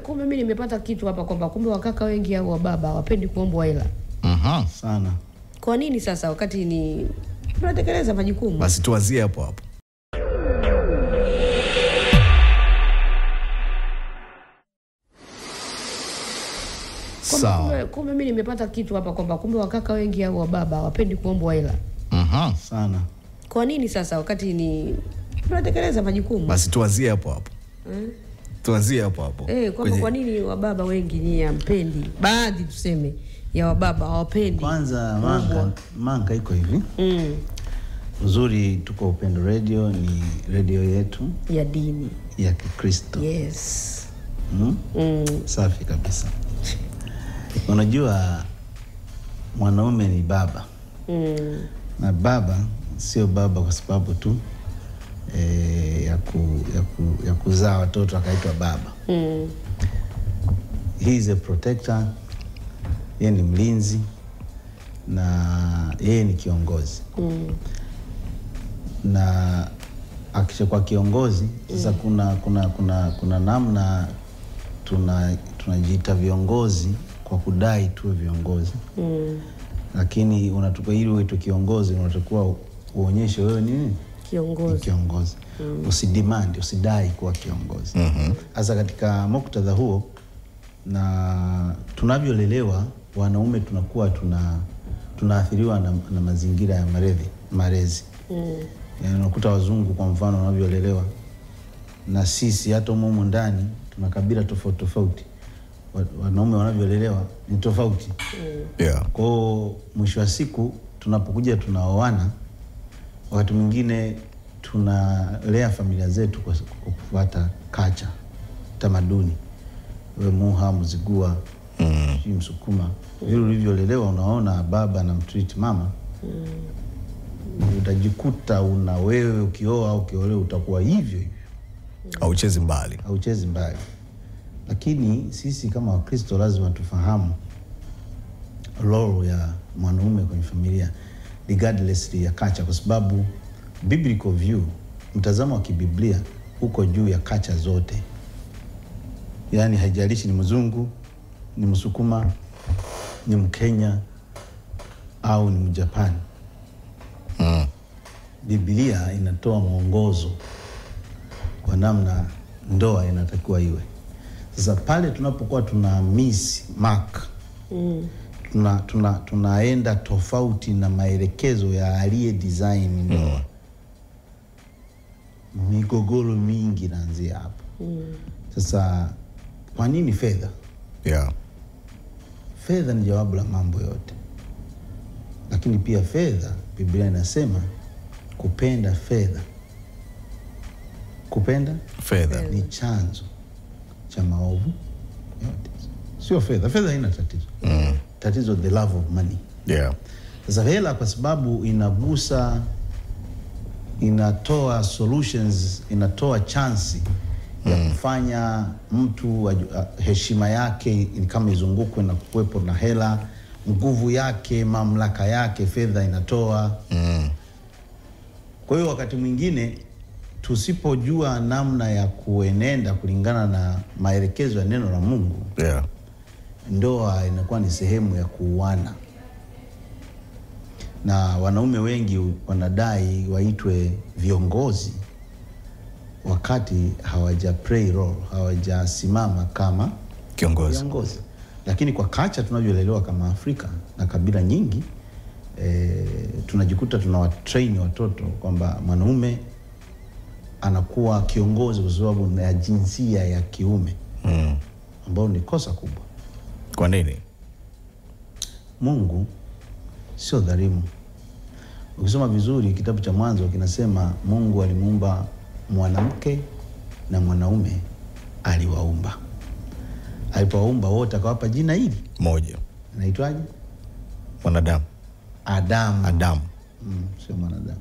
Kumbe mimi nimepata kitu hapa kwamba kumbe wakaka wengi au wababa hawapendi kuombwa hela. Sana. Kwa nini sasa wakati ni tunatekeleza majukumu? Basi tuanzie hapo. Kumbe mimi nimepata kitu hapa kwamba kumbe wakaka wengi au wababa hawapendi kuombwa hela. Sana. Kwa nini sasa wakati ni tunatekeleza majukumu? Basi tuanzie hapo. Tuanzie hapo. Kwa nini wababa wengi ni hampendi? Baadhi tuseme ya wababa hawapendi. Kwanza manka iko hivi. Uzuri tuko Upendo Radio, ni radio yetu ya dini ya Kikristo. Yes. Safi kabisa. Unajua mwanaume ni baba. Na baba sio baba kwa sababu tu ya kuzaa watoto akaitwa baba. He is a protector. Yeye ni mlinzi na yeye ni kiongozi. Na akishakuwa kiongozi sasa kuna namna tunajiita viongozi kwa kudai tuwe viongozi. Lakini unatakiwa ili uwe kiongozi unatakiwa uonyeshe wewe nini? Kiongozi. Usidemand, usidai kuwa kiongozi. Hasa katika muktadha huo na tunavyolelewa wanaume tunakuwa tunaathiriwa na mazingira ya malezi. Yani unakuta wazungu kwa mfano wanavyolelewa na sisi hata humo ndani tuna kabila tofauti. Wanaume wanavyolelewa ni tofauti. Kwa mwisho wa siku tunapokuja tunaoana wakati mwingine tunalea familia zetu kwa kufuata kacha, tamaduni. Wewe Muha, Mzigua, Msukuma, vile ulivyolelewa unaona baba na mtreat mama. Utajikuta wewe ukioa au ukiolewa utakuwa hivyo. Hauchezi mbali. Lakini sisi kama Wakristo lazima tufahamu role ya mwanaume kwenye familia regardless ya kacha, kwa sababu biblical view, mtazamo wa kibiblia uko juu ya kacha zote. Yani haijalishi ni Mzungu, ni Msukuma, ni Mkenya au ni Mjapani. Biblia inatoa mwongozo kwa namna ndoa inatakiwa iwe. Sasa pale tunapokuwa tuna miss mark, tunaenda tofauti na maelekezo ya aliye design ndoa. Migogoro mingi inaanzia hapo. Sasa kwa nini fedha? Fedha ni jawabu la mambo yote. Lakini pia fedha, Biblia inasema kupenda fedha ni chanzo cha maovu yote. Sio fedha haina tatizo. Tatizo the love of money. Sasa hela kwa sababu inatoa solutions, inatoa chance ya kufanya mtu heshima yake kama izungukwe na kuwepo na hela, nguvu yake, mamlaka yake, fedha inatoa. Kwa hiyo wakati mwingine tusipojua namna ya kuenenda kulingana na maelekezo ya neno la Mungu, ndoa inakuwa ni sehemu ya kuuana. Na wanaume wengi wanadai waitwe viongozi wakati hawaja play role, hawajasimama kama kiongozi. Lakini kwa kacha tunavyolelewa kama Afrika na kabila nyingi, tunajikuta tunawatrain watoto kwamba mwanaume anakuwa kiongozi kwa sababu ya jinsia ya kiume. Ambao ni kosa kubwa. Kwa nini? Mungu sio dhalimu. Ukisoma vizuri kitabu cha Mwanzo kinasema Mungu alimuumba mwanamke na mwanaume aliwaumba. Alipowaumba wote akawapa jina hili moja. Inaitwaje? Mwanadamu. Adam. Sio mwanadamu.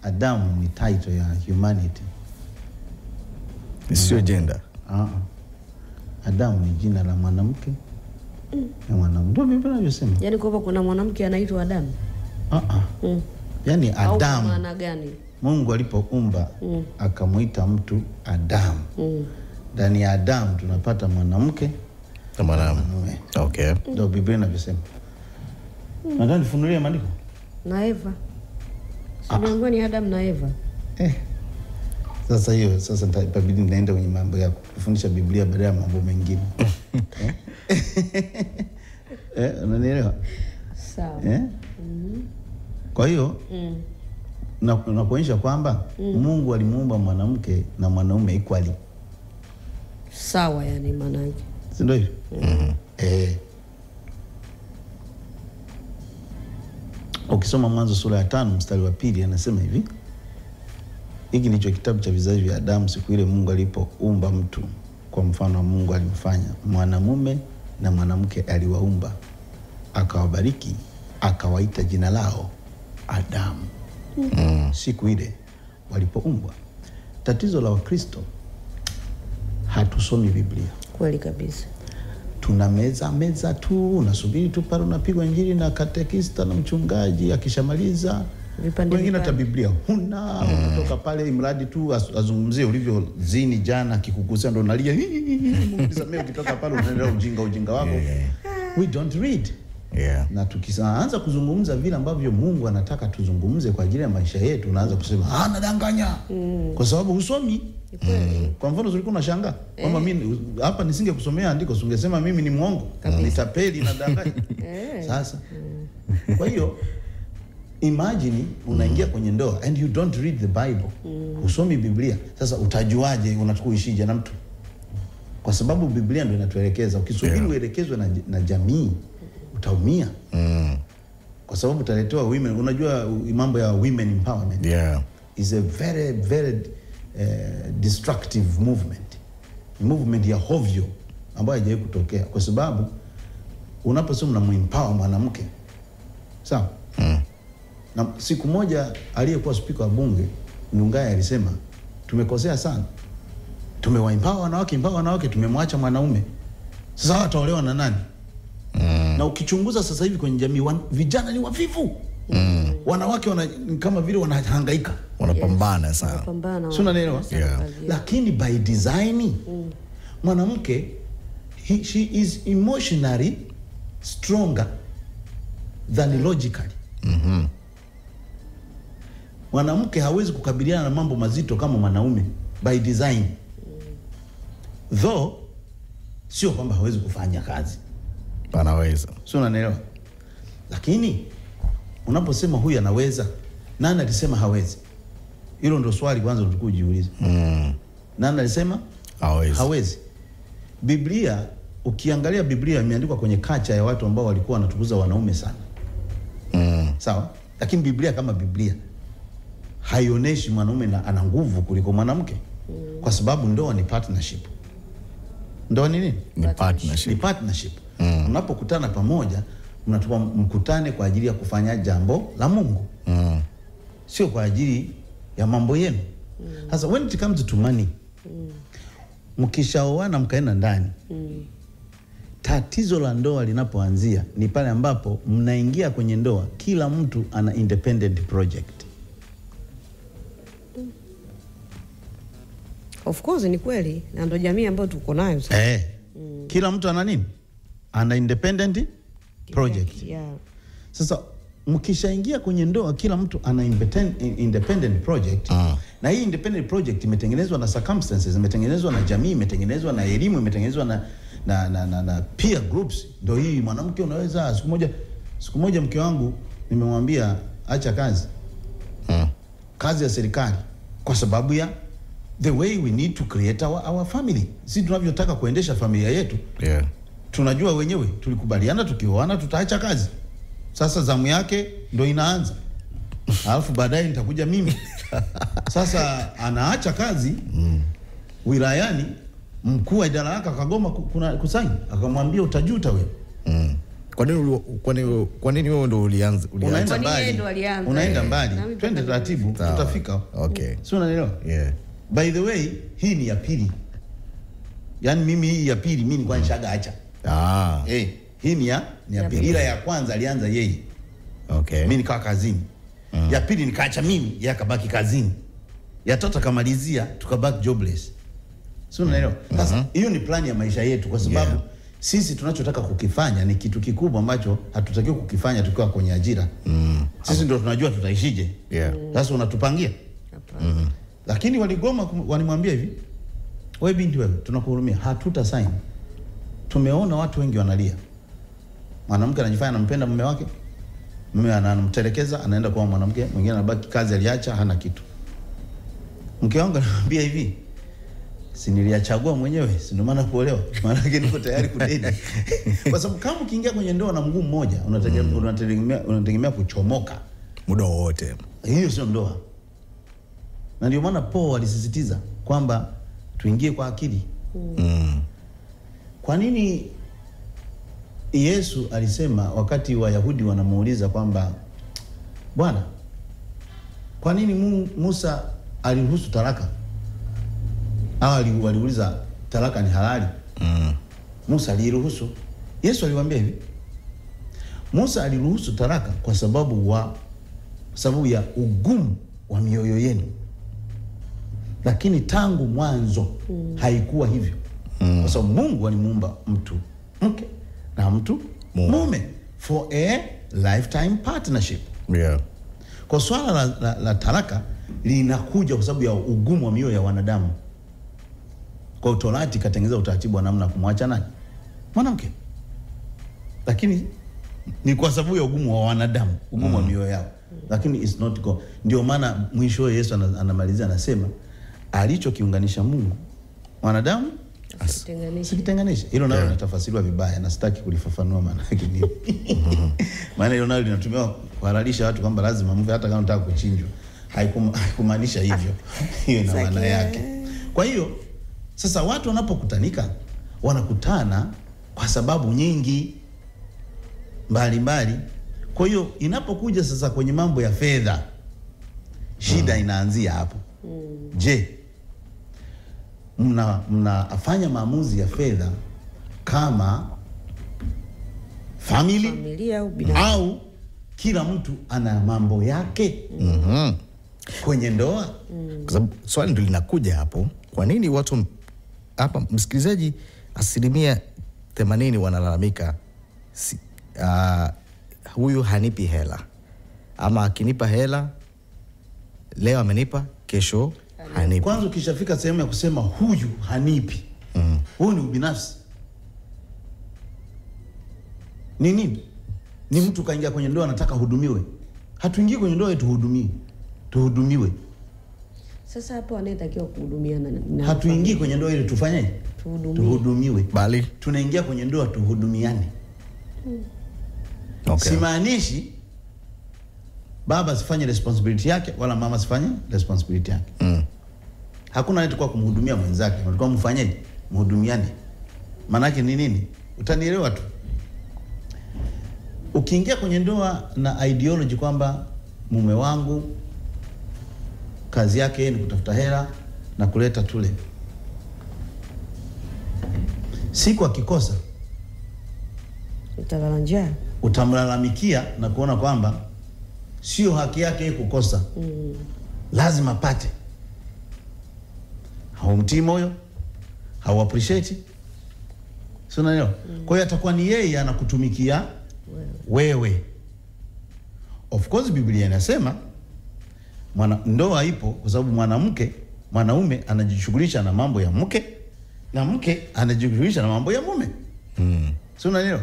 Adam ni title ya humanity. Sio gender. Adam ni jina la mwanamke na mwanaume. Ndio Biblia inasema. Yaani kwamba kuna mwanamke anaitwa Adam? Yaani Adam. Au maana gani? Mungu alipoumba akamuita mtu Adam. ndani ya Adamu tunapata mwanamke na mwanamume. Okay. Ndio Biblia inasema. Nadhani funulia maandiko. Na Eva. Sio ni Adam na Eva. Sasa hiyo sasa itabidi naenda kwenye mambo ya kufundisha Biblia badala ya mambo mengine. Unanielewa? Sawa. Kwa hiyo na kuonyesha kwamba Mungu alimuumba mwanamke na mwanaume equally. Sawa, yani maana yake. Si ndio hivyo? Ukisoma Mwanzo sura ya 5 mstari wa 2 anasema hivi. Hiki ndicho kitabu cha vizazi vya Adamu siku ile Mungu alipoumba mtu kwa mfano wa Mungu alimfanya. Mwanamume na mwanamke aliwaumba. Akawabariki, akawaita jina lao Adamu. Siku ile walipoumbwa. Tatizo la Wakristo, hatusomi Biblia. Kweli kabisa. Tuna meza tu, unasubiri tu pale unapigwa injili na katekista na mchungaji akishamaliza. Wengine hata Biblia huna, unatoka pale imradi tu azungumzie ulivyo zini jana akikugusia ndo unalia. Mungu nisamehe, ukitoka pale unaendelea ujinga wako. We don't read. Na tukianza kuzungumza vile ambavyo Mungu anataka tuzungumze kwa ajili ya maisha yetu, unaanza kusema nadanganya. Kwa sababu husomi. Kwa mfano ulikuwa unashangaa kwamba mimi hapa nisinge kusomea andiko, ungesema mimi ni mwongo, nitapeli na danganya. Sasa kwa hiyo imagine unaingia kwenye ndoa and you don't read the Bible. Usomi Biblia. Sasa utajuaje unatakuishije na mtu? Kwa sababu Biblia ndio inatuelekeza. Ukisubiri uelekezwe na jamii utaumia. Kwa sababu utaletewa women. Unajua mambo ya women empowerment is a very very destructive movement ya hovyo ambayo haijawahi kutokea, kwa sababu unaposema unamuempower mwanamke, sawa? Na siku moja aliyekuwa spika wa bunge Nungai alisema tumekosea sana, tumewaempower wanawake tumemwacha mwanaume. Sasa wataolewa na nani? Na ukichunguza sasa hivi kwenye jamii vijana ni wavivu. Wanawake kama vile wanahangaika, wanapambana sana. Sio, unaelewa? Lakini by design mwanamke she is emotionally stronger than logically. Mwanamke hawezi kukabiliana na mambo mazito kama mwanaume by design. Though sio kwamba hawezi kufanya kazi. Anaweza. Sio, unaelewa? Lakini unaposema huyu anaweza, nani alisema hawezi? Hilo ndio swali kwanza tulikujiuliza. Nani alisema hawezi? Biblia, ukiangalia Biblia imeandikwa kwenye kacha ya watu ambao walikuwa wanatukuza wanaume sana. Sawa? Lakini Biblia kama Biblia haionyeshi mwanaume ana nguvu kuliko mwanamke. Kwa sababu ndoa ni partnership. Ndoa ni nini? Ni partnership. Unapokutana pamoja, mnatoa mkutane kwa ajili ya kufanya jambo la Mungu. Sio kwa ajili ya mambo yenu. Sasa when it comes to money, mkishaoana mkaenda ndani, tatizo la ndoa linapoanzia ni pale ambapo mnaingia kwenye ndoa kila mtu ana independent project. Of course ni kweli, na ndio jamii ambayo tuko nayo sasa. Kila mtu ana nini? Ana independent project. Sasa mkishaingia kwenye ndoa kila mtu ana independent project. Na hii independent project imetengenezwa na circumstances, imetengenezwa na jamii, imetengenezwa na elimu, imetengenezwa na peer groups. Ndio hii mwanamke unaweza siku moja mke wangu nimemwambia acha kazi. Kazi ya serikali kwa sababu ya the way we need to create our family. Sisi tunavyotaka kuendesha familia yetu. Tunajua wenyewe, tulikubaliana tukioana tutaacha kazi. Sasa zamu yake ndo inaanza. Alafu baadaye nitakuja mimi. Sasa anaacha kazi wilayani, mkuu wa idara yake akagoma kusaini, akamwambia utajuta wewe. Kwa nini wewe ndo ulianza? Unaenda mbali. Twende taratibu, tutafika. Sio, unaelewa? By the way, hii ni ya pili. Yaani mimi hii ya pili mimi nilikuwa nishaga acha. Hii ni ya pili. Ila ya kwanza alianza yeye. Mimi nikawa kazini. Ya pili nikaacha mimi, yeye akabaki kazini. Ya tatu akamalizia, tukabaki jobless. Sio, unaelewa? Sasa hiyo ni plani ya maisha yetu, kwa sababu sisi tunachotaka kukifanya ni kitu kikubwa ambacho hatutakiwi kukifanya tukiwa kwenye ajira. Sisi ndio tunajua tutaishije. Sasa unatupangia. Lakini waligoma, walimwambia hivi, wewe binti wewe, tunakuhurumia, hatuta sign. Tumeona watu wengi wanalia. Mwanamke anajifanya anampenda mume wake, mume anamtelekeza, anaenda kwa mwanamke mwingine, anabaki kazi aliacha, hana kitu. Mke wangu anamwambia hivi, si niliachagua mwenyewe, si ndio maana kuolewa, maana yake niko tayari kudedi. Kwa sababu kama ukiingia kwenye ndoa na mguu mmoja, unategemea kuchomoka muda wote. Hiyo sio ndoa. Na ndio maana Paul alisisitiza kwamba tuingie kwa akili. Kwa nini Yesu alisema wakati Wayahudi wanamuuliza kwamba, Bwana, kwa nini Musa aliruhusu talaka? Waliuliza talaka ni halali. Musa aliruhusu. Yesu aliwaambia hivi, Musa aliruhusu talaka kwa sababu ya ugumu wa mioyo yenu. Lakini tangu mwanzo haikuwa hivyo. Kwa sababu Mungu alimuumba mtu mke na mtu mume for a lifetime partnership. Kwa swala la talaka linakuja kwa sababu ya ugumu wa mioyo ya wanadamu. Kwa Torati katengeneza utaratibu wa namna kumwacha nani? Mwanamke. Lakini ni kwa sababu ya ugumu wa wanadamu, ugumu wa mioyo yao. Lakini it's not God. Ndio maana mwisho Yesu anamalizia anasema, alichokiunganisha Mungu, wanadamu sikitenganisha. Hilo nalo linatafasiriwa vibaya na sitaki kulifafanua maana yake nini. Maana hilo nalo linatumiwa kuhalalisha watu kwamba lazima mke hata kama unataka kuchinjwa. Haikumaanisha hivyo. Hiyo ina maana yake. Kwa hiyo sasa watu wanapokutanika, wanakutana kwa sababu nyingi mbalimbali. Kwa hiyo inapokuja sasa kwenye mambo ya fedha, shida inaanzia hapo. Je, mnafanya maamuzi ya fedha kama familia au kila mtu ana mambo yake kwenye ndoa? Kwa sababu swali ndio linakuja hapo. Kwa nini watu hapa, msikilizaji, 80% wanalalamika, huyu hanipi hela, ama akinipa hela leo amenipa, kesho hanipi. Kwanza ukishafika sehemu ya kusema huyu hanipi, huyu ni ubinafsi. Ni nini? Ni mtu kaingia kwenye ndoa anataka hudumiwe. Hatuingii kwenye ndoa tuhudumiwe. Sasa hapo anayetakiwa kuhudumiana na hatuingii kwenye ndoa ili tufanye tuhudumiwe, bali tunaingia kwenye ndoa tuhudumiane. Simaanishi baba sifanye responsibility yake wala mama sifanye responsibility yake. Hakuna anayetakiwa kumhudumia mwenzake, tunatakiwa mfanyeje? Mhudumiane. Maana yake ni nini? Utanielewa tu. Ukiingia kwenye ndoa na ideology kwamba mume wangu kazi yake ni kutafuta hela na kuleta tule, siku akikosa utamlalamikia na kuona kwamba sio haki yake kukosa. Lazima pate. Haumtii moyo, hau appreciate. Sio unaelewa? Kwa hiyo atakuwa ni yeye anakutumikia wewe. Of course Biblia inasema ndoa ipo kwa sababu mwanaume anajishughulisha na mambo ya mke na mke anajishughulisha na mambo ya mume. Sio unaelewa?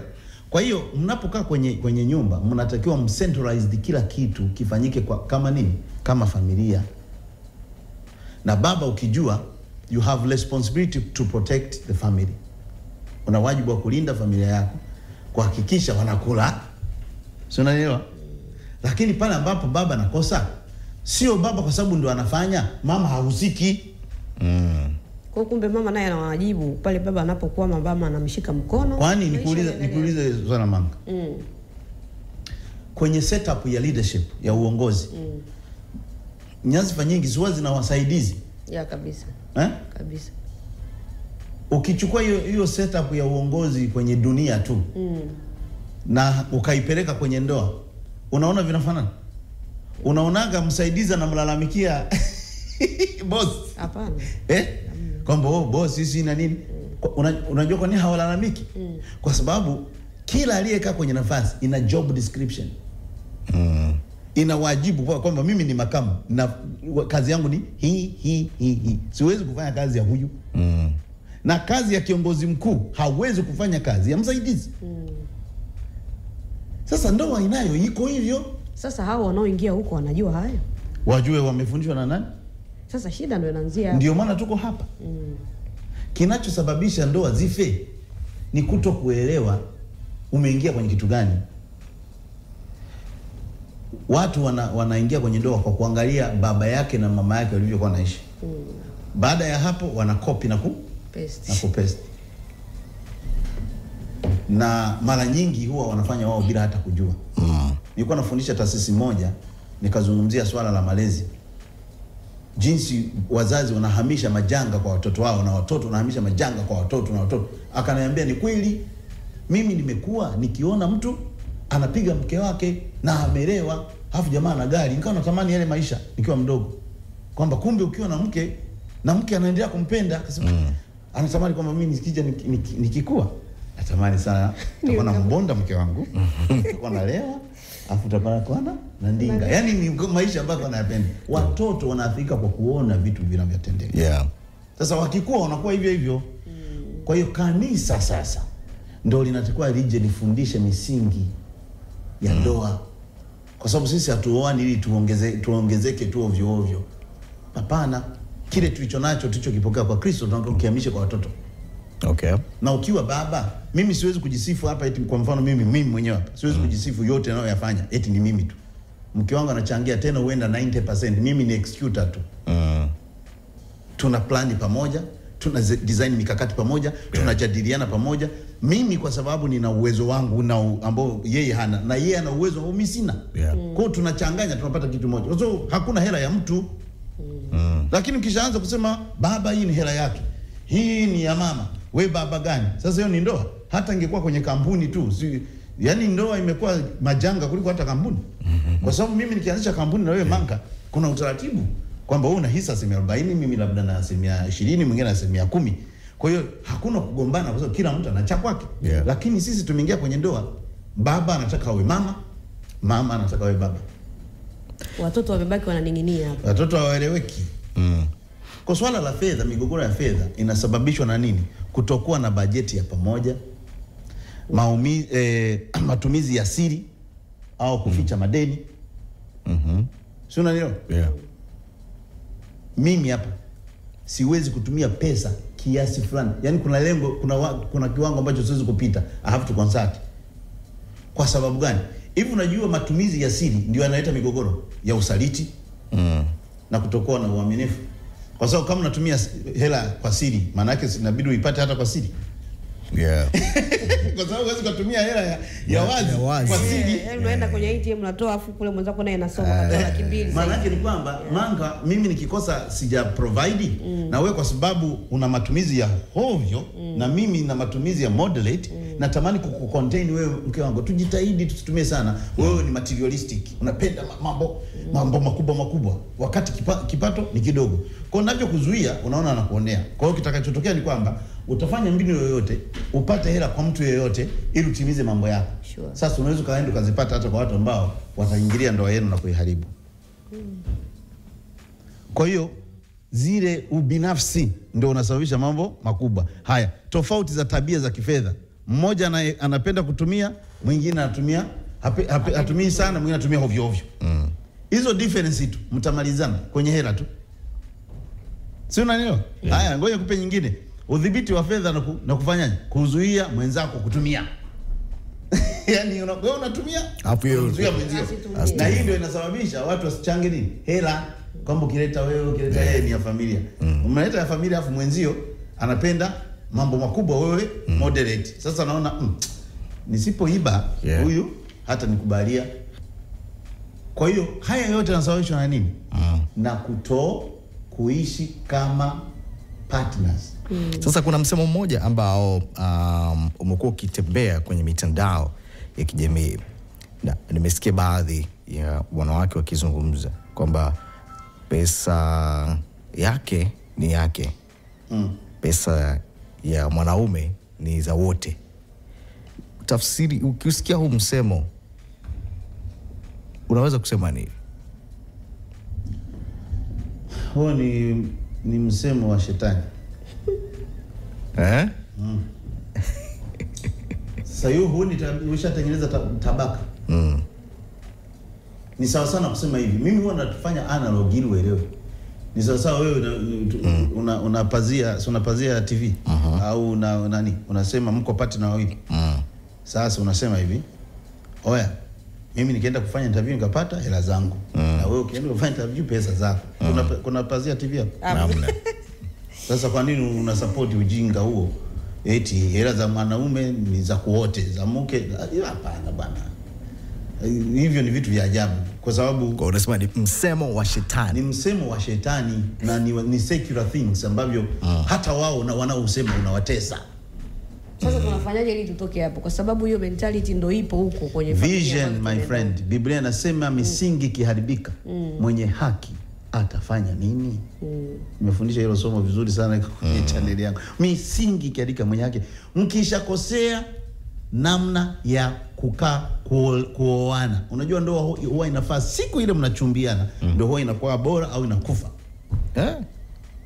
Kwa hiyo mnapokaa kwenye nyumba mnatakiwa mcentralize kila kitu kifanyike kama nini? Kama familia. Na baba ukijua you have responsibility to protect the family. Una wajibu wa kulinda familia yako, kuhakikisha wanakula. Sio unaelewa? Lakini pale ambapo baba anakosa, sio baba kwa sababu ndio anafanya, mama hahusiki. Kwa kumbe mama naye ana wajibu pale baba anapokuwa mama anamshika mkono. Kwani nikuulize sana mama. Kwenye setup ya leadership ya uongozi, nyadhifa nyingi huwa zina wasaidizi. Ya kabisa. Kabisa. Ukichukua hiyo setup ya uongozi kwenye dunia tu na ukaipeleka kwenye ndoa, unaona vinafanana? Unaonaga msaidizi anamlalamikia boss? Hapana. kwamba boss sisi na nini. Unajua kwa nini hawalalamiki? Kwa sababu kila aliyekaa kwenye nafasi ina job description. Ina wajibu kwamba mimi ni makamu na kazi yangu ni hii. Siwezi kufanya kazi ya huyu. Na kazi ya kiongozi mkuu hawezi kufanya kazi ya msaidizi. Sasa ndoa inayo iko hivyo. Sasa hao wanaoingia huko wanajua hayo? Wajue wamefundishwa na nani? Sasa shida ndio inaanzia. Ndio maana tuko hapa. Kinachosababisha ndoa zife ni kutokuelewa umeingia kwenye kitu gani. Watu wanaingia kwenye ndoa kwa kuangalia baba yake na mama yake walivyokuwa naishi. Baada ya hapo wana copy na kupesti. Na mara nyingi huwa wanafanya wao bila hata kujua. Nilikuwa nafundisha taasisi moja, nikazungumzia swala la malezi. Jinsi wazazi wanahamisha majanga kwa watoto wao na watoto wanahamisha majanga kwa watoto na watoto. Akaniambia ni kweli, mimi nimekuwa nikiona mtu anapiga mke wake na amelewa, alafu jamaa na gari. Nikawa natamani yale maisha nikiwa mdogo. Kwamba kumbe ukiwa na mke anaendelea kumpenda, akasema anatamani kwamba mimi nikija nikikua natamani sana tutakuwa na mbonda mke wangu. Tutakuwa na lewa, alafu tutakuwa na ndinga. Yaani ni maisha ambayo wanayapenda. Watoto wanaathirika kwa kuona vitu vinavyotendeka. Sasa wakikua wanakuwa hivyo hivyo. Kwa hiyo kanisa sasa ndio linatakiwa lije lifundishe misingi ya ndoa. Kwa sababu sisi hatuoani ili tuongezeke tu ovyo ovyo. Hapana. Kile tulicho nacho tulichokipokea kwa Kristo tunataka kukihamisha kwa watoto. Okay. Na ukiwa baba, mimi siwezi kujisifu hapa eti kwa mfano mimi mwenyewe hapa. Siwezi kujisifu yote ninayoyafanya eti ni mimi tu. Mke wangu anachangia tena huenda 90%, mimi ni executor tu. Tuna plani pamoja, tuna design mikakati pamoja, tunajadiliana pamoja. Mimi kwa sababu nina uwezo wangu na ambao yeye hana, na yeye ana uwezo ambao mimi sina. Kwa hiyo tunachanganya, tunapata kitu moja. Kwa sababu hakuna hela ya mtu. Lakini ukishaanza kusema baba hii ni hela yake, hii ni ya mama, we baba gani? Sasa hiyo ni ndoa. Hata ingekuwa kwenye kampuni tu, yani ndoa imekuwa majanga kuliko hata kampuni. Kwa sababu mimi nikianzisha kampuni na wewe manka, kuna utaratibu kwamba wewe una hisa 40%, mimi labda na 20%, mwingine na 10%. Kwa hiyo hakuna kugombana kwa sababu kila mtu ana cha kwake. Lakini sisi tumeingia kwenye ndoa, baba anataka awe mama, mama anataka awe baba. Watoto wamebaki wananing'inia hapa. Watoto hawaeleweki. Kwa swala la fedha, migogoro ya fedha inasababishwa na nini? Kutokuwa na bajeti ya pamoja, matumizi ya siri au kuficha madeni. Sio unanielewa? Mimi hapa siwezi kutumia pesa kiasi fulani. Yaani kuna lengo, kuna kiwango ambacho siwezi kupita. I have to consult. Kwa sababu gani? Hivi unajua matumizi ya siri ndio yanaleta migogoro ya usaliti na kutokuwa na uaminifu. Kwa sababu kama unatumia hela kwa siri, maana yake inabidi uipate hata kwa siri. Kwa sababu huwezi kutumia hela ya wazi kwa siri. Unaenda kwenye ATM unatoa afu kule mwenzako naye anasoma katoa 200,000. Maana yake ni kwamba manga mimi nikikosa sija provide na wewe kwa sababu una matumizi ya hovyo na mimi na matumizi ya moderate, natamani kucontain wewe mke wangu. Tujitahidi tusitumie sana. Wewe ni materialistic. Unapenda mambo makubwa wakati kipato ni kidogo. Kwa hiyo ninavyokuzuia unaona anakuonea. Kwa hiyo kitakachotokea ni kwamba utafanya mbinu yoyote upate hela kwa mtu yoyote ili utimize mambo yako. Sasa unaweza kaenda ukazipata hata kwa watu ambao wataingilia ndoa yenu na kuiharibu. Kwa hiyo zile ubinafsi ndio unasababisha mambo makubwa. Haya, tofauti za tabia za kifedha. Mmoja anapenda kutumia, mwingine anatumia hatumii sana, mwingine anatumia hovyo hovyo. Hizo difference tu mtamalizana kwenye hela tu. Sio unanielewa? Haya, ngoja nikupe nyingine. Udhibiti wa fedha na kufanyaje? Kuzuia mwenzako kutumia. Yaani wewe unatumia, kuzuia mwenzio. Na hii ndio inasababisha watu wasichange nini? Hela. Kwamba ukileta wewe, ukileta yeye ni ya familia. Umeleta ya familia afu mwenzio anapenda mambo makubwa, wewe moderate. Sasa naona nisipoiba huyu hata nikubalia. Kwa hiyo haya yote yanasababishwa na nini? Na kuishi kama partners. Sasa kuna msemo mmoja ambao umekuwa ukitembea kwenye mitandao ya kijamii na nimesikia baadhi ya wanawake wakizungumza kwamba pesa yake ni yake pesa ya mwanaume ni za wote. Tafsiri, ukisikia huu msemo unaweza kusema nini? Huo ni msemo wa shetani. Sasa hiyo ushatengeneza tabaka. Ni sawa sana kusema hivi. Mimi huwa natufanya analog ili uelewe. Ni sawa sawa wewe unapazia TV au nani? Unasema mko partner wawili. Sasa unasema hivi, oya, mimi nikienda kufanya interview nikapata hela zangu. Na wewe ukienda kufanya interview pesa zako. Kuna pazia TV hapo? Namna. Sasa kwa nini una support ujinga huo? Eti hela za mwanaume ni za kuote, za mke? Hapana bwana. Hivyo ni vitu vya ajabu, kwa sababu kwa unasema ni msemo wa shetani. Ni msemo wa shetani na ni secular things ambavyo hata wao na wanaosema unawatesa. Sasa tunafanyaje ili tutoke hapo? Kwa sababu hiyo mentality ndio ipo huko kwenye vision, my friend. Biblia inasema misingi kiharibika, mwenye haki atafanya nini? Nimefundisha hilo somo vizuri sana kwenye channel yangu. Misingi kiharibika, mwenye haki. Mkishakosea namna ya kukaa kuoana. Unajua ndoa huwa inafaa siku ile mnachumbiana, ndio huwa inakuwa bora au inakufa.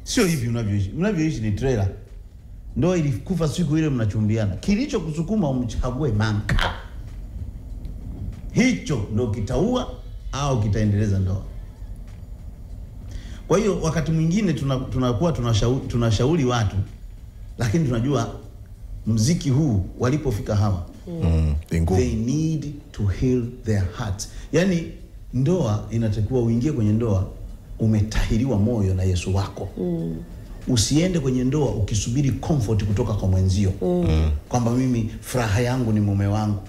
Sio hivi unavyoishi. Unavyoishi ni trailer. Ndoa ilikufa siku ile mnachumbiana. Kilicho kusukuma umchague manka, hicho ndio kitaua au kitaendeleza ndoa. Kwa hiyo wakati mwingine tunakuwa tunashauri watu, lakini tunajua muziki huu walipofika hawa, they need to heal their hearts. Yani ndoa inatakiwa uingie kwenye ndoa umetahiriwa moyo na Yesu wako. Usiende kwenye ndoa ukisubiri comfort kutoka kwa mwenzio. Kwamba mimi furaha yangu ni mume wangu,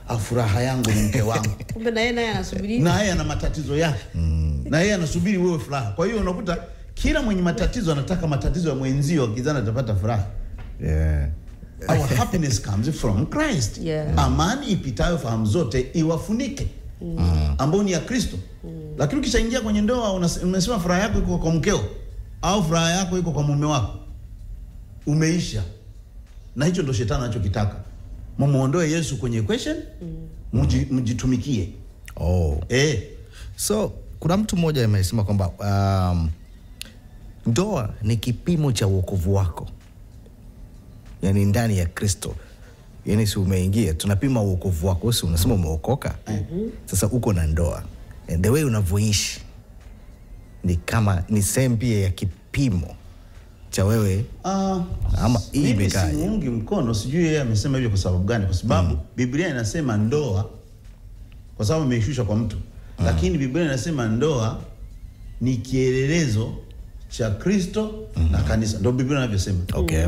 au furaha yangu ni mke wangu. Kumbe na yeye anasubiri. Na yeye ana matatizo yake. Na yeye anasubiri wewe furaha. Kwa hiyo unakuta kila mwenye matatizo anataka matatizo ya mwenzio akizana atapata furaha. Our happiness comes from Christ. Amani ipitayo fahamu zote iwafunike. Ambao ni ya Kristo. Lakini ukishaingia kwenye ndoa unasema furaha yako iko kwa mkeo au furaha yako iko kwa mume wako, umeisha. Na hicho ndio shetani anachokitaka. Mumuondoe Yesu kwenye equation, mjitumikie. So kuna mtu mmoja amesema kwamba ndoa ni kipimo cha wokovu wako. Yani ndani ya Kristo. Yani si umeingia, tunapima wokovu wako. Si unasema umeokoka. Sasa uko na ndoa. And the way unavyoishi ni kama ni sehemu pia ya kipimo cha wewe. Ama hii imekaje? Mungu mkono, sijui yeye amesema hivyo kwa sababu gani? Kwa sababu Biblia inasema ndoa, kwa sababu imeishusha kwa mtu. Lakini Biblia inasema ndoa ni kielelezo cha Kristo na kanisa. Ndio Biblia inavyosema.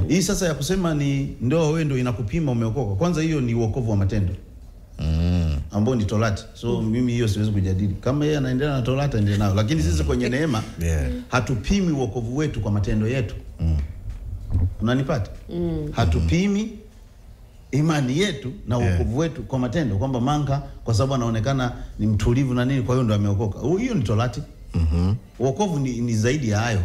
Hii sasa ya kusema ni ndoa wewe ndio inakupima umeokoka. Kwanza hiyo ni wokovu wa matendo. Ambao ni Torati. So mimi hiyo siwezi kujadili. Kama yeye anaendelea na Torati ndio nao. Lakini sisi kwenye neema hatupimi wokovu wetu kwa matendo yetu. Unanipata? Hatupimi imani yetu na wokovu wetu kwa matendo, kwamba Manka kwa sababu anaonekana ni mtulivu na nini kwa hiyo ndio ameokoka. Hiyo ni Torati. Wokovu ni zaidi ya hayo.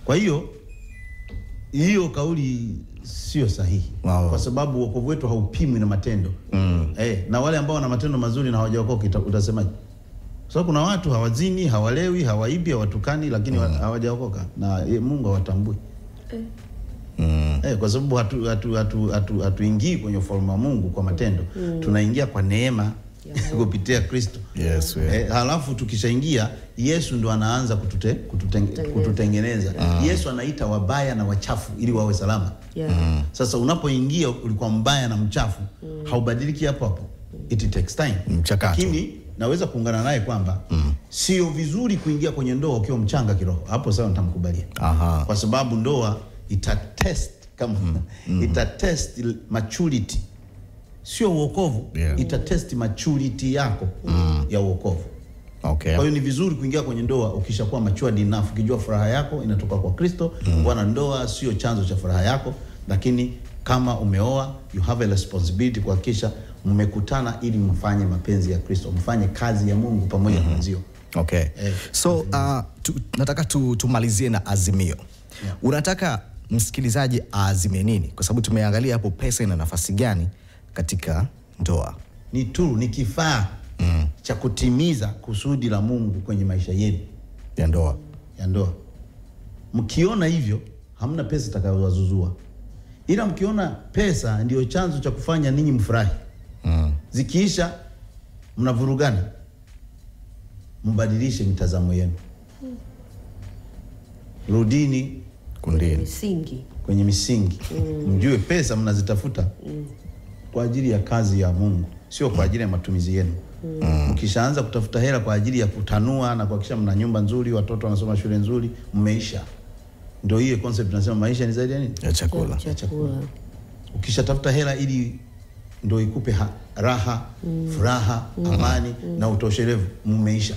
Kwa hiyo kauli sio sahihi. Kwa sababu wokovu wetu haupimwi na matendo. Na wale ambao wana matendo mazuri na hawajaokoka utasemaje? Kwa sababu kuna watu hawazini, hawalewi, hawaibi, hawatukani, lakini hawajaokoka na Mungu hawatambui. Kwa sababu hatuingii kwenye ufalme wa Mungu kwa matendo. Tunaingia kwa neema kupitia Kristo. Halafu tukishaingia Yesu ndo anaanza kututengeneza. Yesu anaita wabaya na wachafu ili wawe salama. Sasa unapoingia ulikuwa mbaya na mchafu, haubadiliki hapo hapo. It takes time. Lakini naweza kuungana naye kwamba sio vizuri kuingia kwenye ndoa ukiwa mchanga kiroho. Hapo sawa, nitamkubalia. Kwa sababu ndoa itatest kama itatest maturity, sio wokovu. Itatest maturity yako ya wokovu. Kwa hiyo ni vizuri kuingia kwenye ndoa ukishakuwa matured enough, ukijua furaha yako inatoka kwa Kristo. Bwana, ndoa sio chanzo cha furaha yako, lakini kama umeoa you have a responsibility kuhakikisha mmekutana ili mfanye mapenzi ya Kristo, mfanye kazi ya Mungu pamoja na wenzio. So nataka tumalizie na azimio. Unataka msikilizaji aazime nini? Kwa sababu tumeangalia hapo pesa ina nafasi gani katika ndoa. Ni tool, ni kifaa cha kutimiza kusudi la Mungu kwenye maisha yenu ya ndoa. Mkiona hivyo, hamna pesa itakayowazuzua. Ila mkiona pesa ndio chanzo cha kufanya ninyi mfurahi, zikiisha mnavurugana, mbadilishe mitazamo yenu. Rudini kwenye misingi. Mjue pesa mnazitafuta kwa ajili ya kazi ya Mungu, sio kwa ajili ya matumizi yenu. Mkishaanza kutafuta hela kwa ajili ya kutanua na kuhakikisha mna nyumba nzuri, watoto wanasoma shule nzuri, mmeisha. Ndio hiyo concept tunasema maisha ni zaidi ya nini? Ya chakula. Ukishatafuta hela ili ndio ikupe raha, furaha, amani na utoshelevu, mmeisha.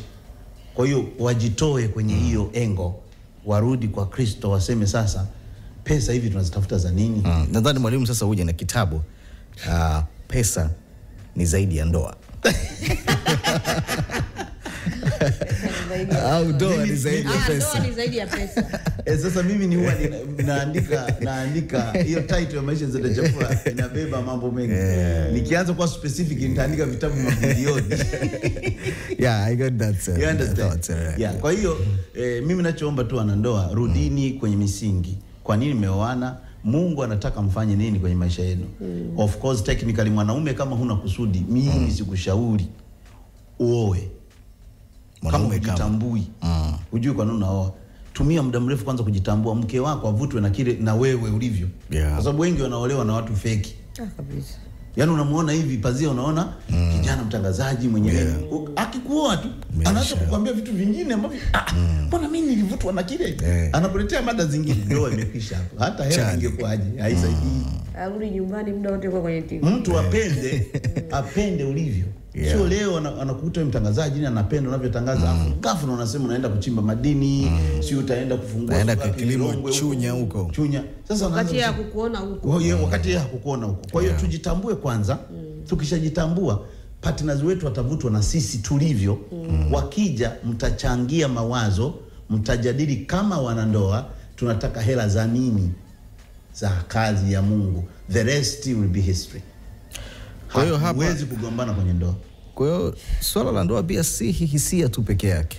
Kwa hiyo wajitoe kwenye hiyo engo, warudi kwa Kristo, waseme sasa pesa hivi tunazitafuta za nini? Nadhani mwalimu sasa uje na kitabu pesa ni zaidi ya ndoa. Au ndoa ni zaidi ya pesa. Ndoa ni zaidi ya pesa. Sasa mimi ni huwa naandika hiyo title ya maisha zote chakula inabeba mambo mengi. Nikianza kwa specific nitaandika vitabu mamilioni. Yeah, I got that. You understand? Yeah, kwa hiyo mimi ninachoomba tu wanandoa, rudini kwenye misingi. Kwa nini mmeoana? Mungu anataka mfanye nini kwenye maisha yenu? Of course technically mwanaume kama huna kusudi, mimi sikushauri uoe. Kama hujitambui, hujui kwa nini unaoa. Tumia muda mrefu kwanza kujitambua, mke wako avutwe na kile na wewe ulivyo. Kwa sababu wengi wanaolewa na watu fake. Kabisa. Yaani unamuona hivi pazia, unaona kijana mtangazaji mwenye akikuoa tu anaanza kukwambia vitu vingine ambavyo mbona mimi nilivutwa na kile, anakuletea mada zingine. Ndio imekwisha hapo. Hata hela ingekuaje haisaidii. Arudi nyumbani muda wote kwa kwenye TV. Mtu apende ulivyo. Sio leo anakukuta mtangazaji ni anapenda unavyotangaza, ghafla unasema unaenda kuchimba madini, si utaenda kufungua naenda kilimo Chunya huko. Chunya. Sasa wakati ya kukuona huko. Wakati ya kukuona huko. Kwa hiyo tujitambue kwanza. Tukishajitambua, partners wetu watavutwa na sisi tulivyo. Wakija mtachangia mawazo, mtajadili kama wanandoa tunataka hela za nini, za kazi ya Mungu. The rest will be history. Kwa hiyo hapa huwezi kugombana kwenye ndoa. Kwa hiyo swala la ndoa pia si hisia tu peke yake.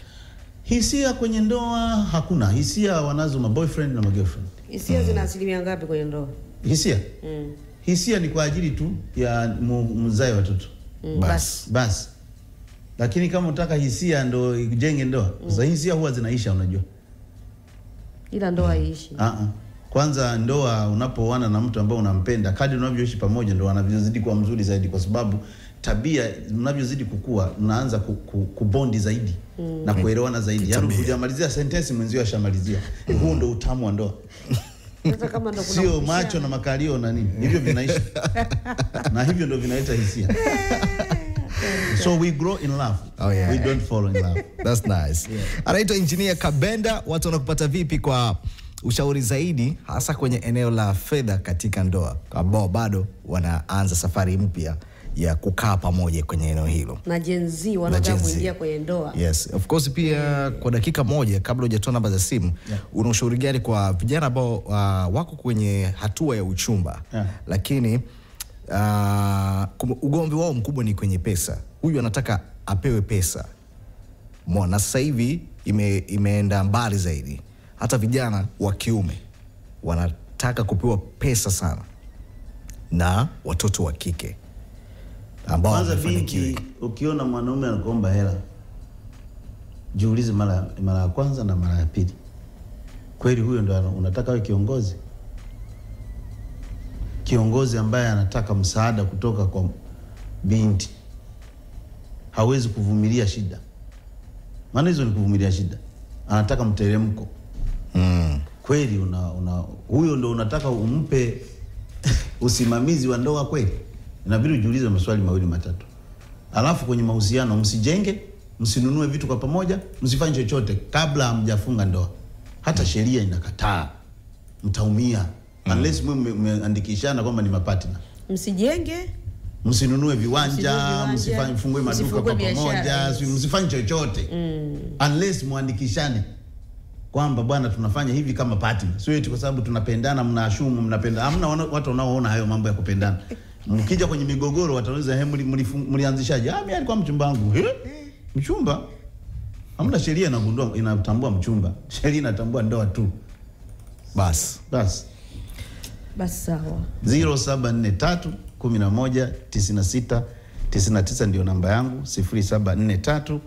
Hisia kwenye ndoa hakuna. Hisia wanazo ma boyfriend na ma girlfriend. Hisia zina asilimia ngapi kwenye ndoa? Hisia? Hisia ni kwa ajili tu ya mzae watoto. Bas. Lakini kama unataka hisia ndo ijenge ndoa, sasa hisia huwa zinaisha, unajua. Ila ndoa haiishi. Kwanza ndoa unapooana na mtu ambaye unampenda, kadri unavyoishi pamoja ndio anavyozidi kuwa mzuri zaidi, kwa sababu tabia unavyozidi kukua unaanza kubondi zaidi na kuelewana zaidi. Yaani kujamalizia sentence mwenzio ashamalizia. Huo ndio utamu wa ndoa. Sasa kama ndo kuna sio macho na makalio na nini. Hivyo vinaishi. Na hivyo ndio vinaleta hisia. So we grow in love. We don't fall in love. That's nice. Anaitwa Engineer Kabenda. Watu wanakupata vipi kwa ushauri zaidi hasa kwenye eneo la fedha katika ndoa, ambao bado wanaanza safari mpya ya kukaa pamoja kwenye eneo hilo? Na Gen Z wanataka kuingia kwenye ndoa. Yes, of course pia kwa dakika moja kabla hujatoa namba za simu, una ushauri gani kwa vijana ambao wako kwenye hatua ya uchumba lakini ugomvi wao mkubwa ni kwenye pesa? Huyu anataka apewe pesa. Mbona sasa hivi imeenda mbali zaidi. Hata vijana wa kiume wanataka kupewa pesa sana na watoto wa kike ambao wamefanikiwa. Ukiona mwanaume anakuomba hela, jiulize mara ya kwanza na mara ya pili. Kweli huyo ndo unataka awe kiongozi? Kiongozi ambaye anataka msaada kutoka kwa binti hawezi kuvumilia shida. Maana hizo ni kuvumilia shida. Anataka mteremko. Kweli huyo ndo unataka umpe usimamizi wa ndoa kweli? Inabidi ujiulize maswali mawili matatu. Alafu kwenye mahusiano msijenge, msinunue vitu kwa pamoja, msifanye chochote kabla hamjafunga ndoa. Hata sheria inakataa. Mtaumia unless mmeandikishana kwamba ni mapartner. Msijenge, msinunue viwanja, msifungue maduka kwa pamoja, msifanye chochote unless muandikishane. kwamba bwana tunafanya hivi kama partner. Sio eti kwa sababu tunapendana mnaashumu mnapenda. Hamna watu wanaoona hayo mambo ya kupendana. Mkija kwenye migogoro watauliza mlianzishaje? Mimi alikuwa mchumba wangu. Mchumba? Hamna sheria inatambua mchumba. Sheria inatambua ndoa tu. Bas sawa. 0743 11 96 99 ndio namba yangu. 0743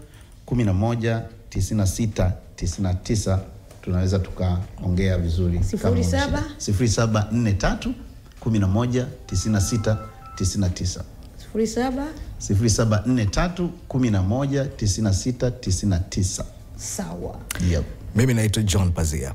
11 96 99 tunaweza tukaongea vizuri. 0743 11 96 99 0743 11 96 99. Sawa. Yep. Mimi naitwa John Pazia.